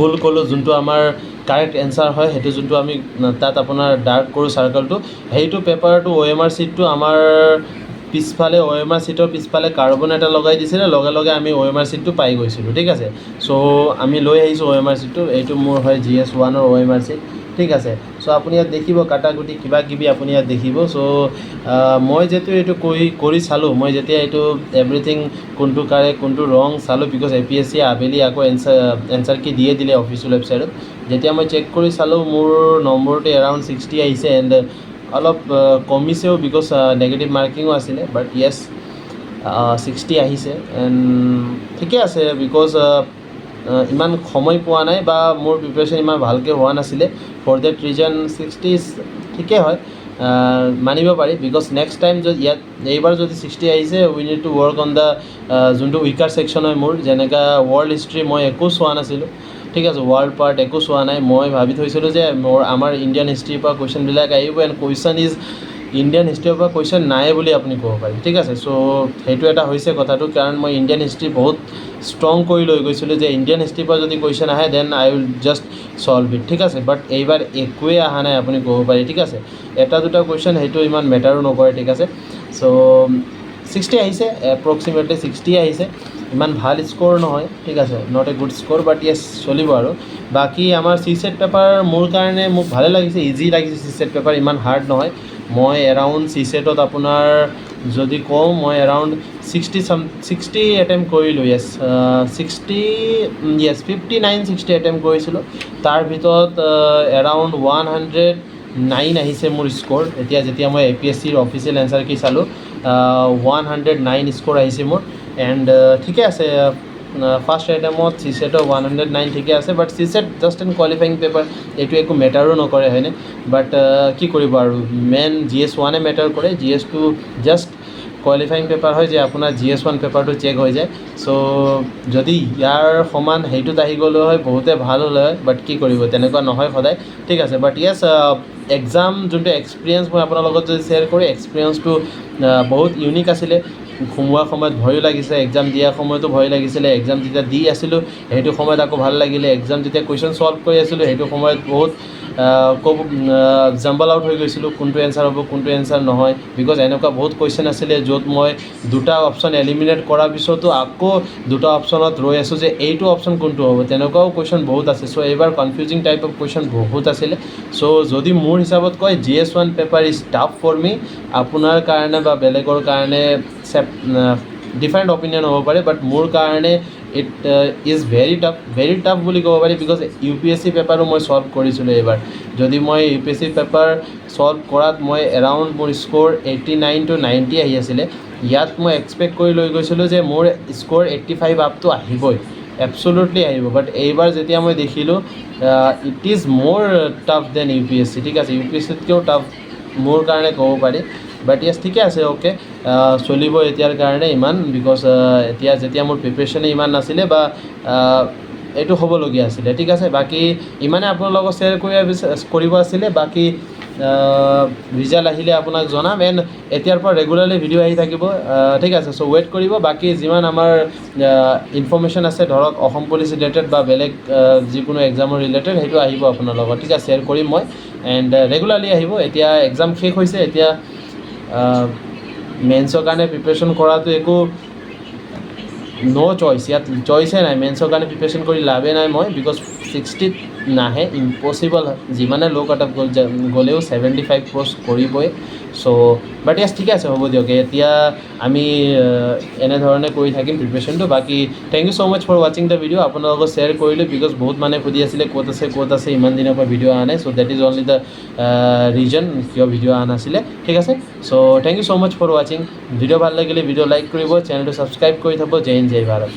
গোল ক'লোঁ যোনটো আমাৰ কাৰেক্ট এনচাৰ হয় সেইটো যোনটো আমি তাত আপোনাৰ ডাৰ্ক কৰোঁ চাৰ্কলটো, সেইটো পেপাৰটো OMR শ্বীটটো আমাৰ পিছফালে OMR শ্বীটৰ পিছফালে কাৰ্বন এটা লগাই দিছিলে, লগে লগে আমি OMR শ্বীটটো পাই গৈছিলোঁ। ঠিক আছে, চ' আমি লৈ আহিছোঁ OMR শ্বীটটো। এইটো মোৰ হয় GS1ৰ OMR শ্বীট। ঠিক আছে, চ' আপুনি ইয়াত দেখিব কাটাকুটি কিবা কিবি আপুনি ইয়াত দেখিব। চ' মই যিহেতু এইটো কৰি চালোঁ, মই যেতিয়া এইটো এভৰিথিং কোনটো কাৰেক্ট কোনটো ৰং চালোঁ, বিকজ APSC আবেলি আকৌ এনচাৰ কি দিয়ে দিলে অফিচিয়েল ৱেবছাইটত। যেতিয়া মই চেক কৰি চালোঁ মোৰ নম্বৰটো এৰাউণ্ড 60 আহিছে, এণ্ড অলপ কমিছেও বিকজ নেগেটিভ মাৰ্কিঙো আছিলে, বাট য়েছ 60 আহিছে এণ্ড ঠিকে আছে, বিকজ ইমান সময় পোৱা নাই বা মোৰ প্ৰিপেৰেশ্যন ইমান ভালকৈ হোৱা নাছিলে। ফৰ ডেট ৰিজন 60 ঠিকে হয়, মানিব পাৰি, বিকজ নেক্সট টাইম যদি এইবাৰ যদি 60 আহিছে we need to work on the যোনটো উইকাৰ ছেকশ্যন হয় মোৰ, যেনেকৈ ৱৰ্ল্ড হিষ্ট্ৰী মই একো চোৱা নাছিলোঁ। ঠিক আছে, ৱৰ্ল্ড পাৰ্ট একো চোৱা নাই। মই ভাবি থৈছিলোঁ যে আমাৰ ইণ্ডিয়ান হিষ্ট্ৰীৰ পৰা কুৱেশ্যনবিলাক আহিব, এণ্ড কুৱেশ্যন ইজ ইণ্ডিয়ান হিষ্ট্ৰীৰ পৰা কুৱেশ্যন নাই বুলি আপুনি ক'ব পাৰি। ঠিক আছে, চ' সেইটো এটা হৈছে কথাটো, কাৰণ মই ইণ্ডিয়ান হিষ্ট্ৰী বহুত ষ্ট্ৰং কৰি লৈ গৈছিলোঁ যে ইণ্ডিয়ান হিষ্ট্ৰীৰ পৰা যদি কুৱেশ্যন আহে then I will just solve it. ঠিক আছে, বাট এইবাৰ একোৱেই অহা নাই আপুনি ক'ব পাৰি। ঠিক আছে, এটা দুটা কুৱেশ্যন সেইটো ইমান মেটাৰো নকৰে। ঠিক আছে, চ' 60 আহিছে, এপ্ৰক্সিমেটলি 60 আহিছে, ইমান ভাল স্ক'ৰ নহয়। ঠিক আছে, নট এ গুড স্ক'ৰ, বাট য়েছ চলিব আৰু। বাকী আমাৰ CSET পেপাৰ মোৰ কাৰণে মোক ভালে লাগিছে, ইজি লাগিছে। CSET পেপাৰ ইমান হাৰ্ড নহয়। মই এৰাউণ্ড CSETত আপোনাৰ যদি কওঁ মই এৰাউণ্ড 60 এটেম্প কৰিলোঁ। য়েছ 59-60 এটেম্প কৰিছিলোঁ। তাৰ ভিতৰত এৰাউণ্ড 109 আহিছে মোৰ স্ক'ৰ। যেতিয়া মই APSCৰ অফিচিয়েল এনচাৰ কি চালোঁ, 109 স্ক'ৰ আহিছে মোৰ, এণ্ড ঠিকে আছে। ফাৰ্ষ্ট এটেম্পত CSETৰ 109 ঠিকে আছে, বাট CSET just N qualifying paper, এইটো একো মেটাৰো নকৰে হয়নে। বাট কি কৰিব আৰু, মেইন GS1 মেটাৰ কৰে, GS2 জাষ্ট কোৱালিফাইং পেপাৰ হয় যে আপোনাৰ GS1 পেপাৰটো চেক হৈ যায়। চ' যদি ইয়াৰ সমান সেইটোত আহি গ'লে হয় বহুতে ভাল হ'লে হয়, বাট কি কৰিব, তেনেকুৱা নহয় সদায়। ঠিক আছে, বাট য়েছ এক্সাম যোনটো এক্সপিৰিয়েঞ্চ মই আপোনাৰ লগত যদি শ্বেয়াৰ কৰোঁ, এক্সপিৰিয়েঞ্চটো বহুত ইউনিক আছিলে। সোমোৱাৰ সময়ত ভয়ো লাগিছে, এক্সাম দিয়াৰ সময়তো ভয় লাগিছিলে, এক্সাম যেতিয়া দি আছিলোঁ সেইটো সময়ত আকৌ ভাল লাগিলে, এক্সাম যেতিয়া কুৱেশ্যন ছল্ভ কৰি আছিলোঁ সেইটো সময়ত বহুত জাম্বল আউট হৈ গৈছিলোঁ, কোনটো এনচাৰ হ'ব কোনটো এনচাৰ নহয়, বিকজ এনেকুৱা বহুত কুৱেশ্যন আছিলে য'ত মই দুটা অপশ্যন এলিমিনেট কৰাৰ পিছতো আকৌ দুটা অপশ্যনত ৰৈ আছোঁ যে এইটো অপশ্যন কোনটো হ'ব, তেনেকুৱাও কুৱেশ্যন বহুত আছে। চ' এইবাৰ কনফিউজিং টাইপ অফ কুৱেশ্যন বহুত আছিলে। চ' যদি মোৰ হিচাপত কয় GS1 paper is tough for me, আপোনাৰ কাৰণে বা বেলেগৰ কাৰণে ডিফাৰেণ্ট অপিনিয়ন হ'ব পাৰে, বাট মোৰ কাৰণে ইট ইজ ভেৰি টাফ বুলি ক'ব পাৰি, বিকজ UPSC পেপাৰো মই ছল্ভ কৰিছিলোঁ এইবাৰ। যদি মই UPSC পেপাৰ ছল্ভ কৰাত মই এৰাউণ্ড মোৰ স্ক'ৰ 89 to 90 আহি আছিলে, ইয়াত মই এক্সপেক্ট কৰি লৈ গৈছিলোঁ যে মোৰ স্ক'ৰ 85 আপটো আহিবই, এবছলুটলি আহিব। বাট এইবাৰ যেতিয়া মই দেখিলোঁ it is more tough than UPSC। ঠিক আছে, UPSCতকৈও টাফ মোৰ কাৰণে ক'ব পাৰি, বাট য়েছ ঠিকে আছে, অ'কে চলিব এতিয়াৰ কাৰণে ইমান, বিকজ এতিয়া যেতিয়া মোৰ প্ৰিপেৰেশ্যনে ইমান নাছিলে বা এইটো হ'বলগীয়া আছিলে। ঠিক আছে, বাকী ইমানে আপোনাৰ লগত শ্বেয়াৰ কৰিব আছিলে। বাকী ৰিজাল্ট আহিলে আপোনাক জনাম, এণ্ড এতিয়াৰ পৰা ৰেগুলাৰলি ভিডিঅ' আহি থাকিব। ঠিক আছে, চ' ৱেইট কৰিব। বাকী যিমান আমাৰ ইনফৰ্মেশ্যন আছে ধৰক অসম পুলিচ ৰিলেটেড বা বেলেগ যিকোনো এক্সামৰ ৰিলেটেড, সেইটো আহিব আপোনাৰ লগত। ঠিক আছে, শ্বেয়াৰ কৰিম মই, এণ্ড ৰেগুলাৰলি আহিব। এতিয়া এক্সাম শেষ হৈছে, এতিয়া মেইনছৰ কাৰণে প্ৰিপেৰেশ্যন কৰাটো একো ন' চইচ, ইয়াত চইচে নাই। মেইনছৰ কাৰণে প্ৰিপেৰেশ্যন কৰি লাভেই নাই মই, বিকজ 60ত নাহে, ইম্পচিবল হয়। যিমানে ল' কাট অফ গ'লেও 75 ক্ৰছ কৰিবই। চ' বাট য়েছ ঠিকে আছে, হ'ব দিয়ক। এতিয়া আমি এনেধৰণে কৰি থাকিম প্ৰিপেৰেশ্যনটো। বাকী thank you so' much for ৱাচিং দ্য ভিডিঅ'। আপোনাৰ লগত শ্বেয়াৰ কৰিলোঁ, বিকজ বহুত মানুহে সুধি আছিলে ক'ত আছে ইমান দিনৰ পৰা ভিডিঅ' অহা নাই। So' that is only the reason কিয় ভিডিঅ' অহা নাছিলে। ঠিক আছে, so' thank you so' much for ৱাচিং। ভিডিঅ' ভাল লাগিলে ভিডিঅ' লাইক কৰিব, চেনেলটো ছাবস্ক্ৰাইব কৰি থ'ব। জয় হিন্দ, জয় ভাৰত।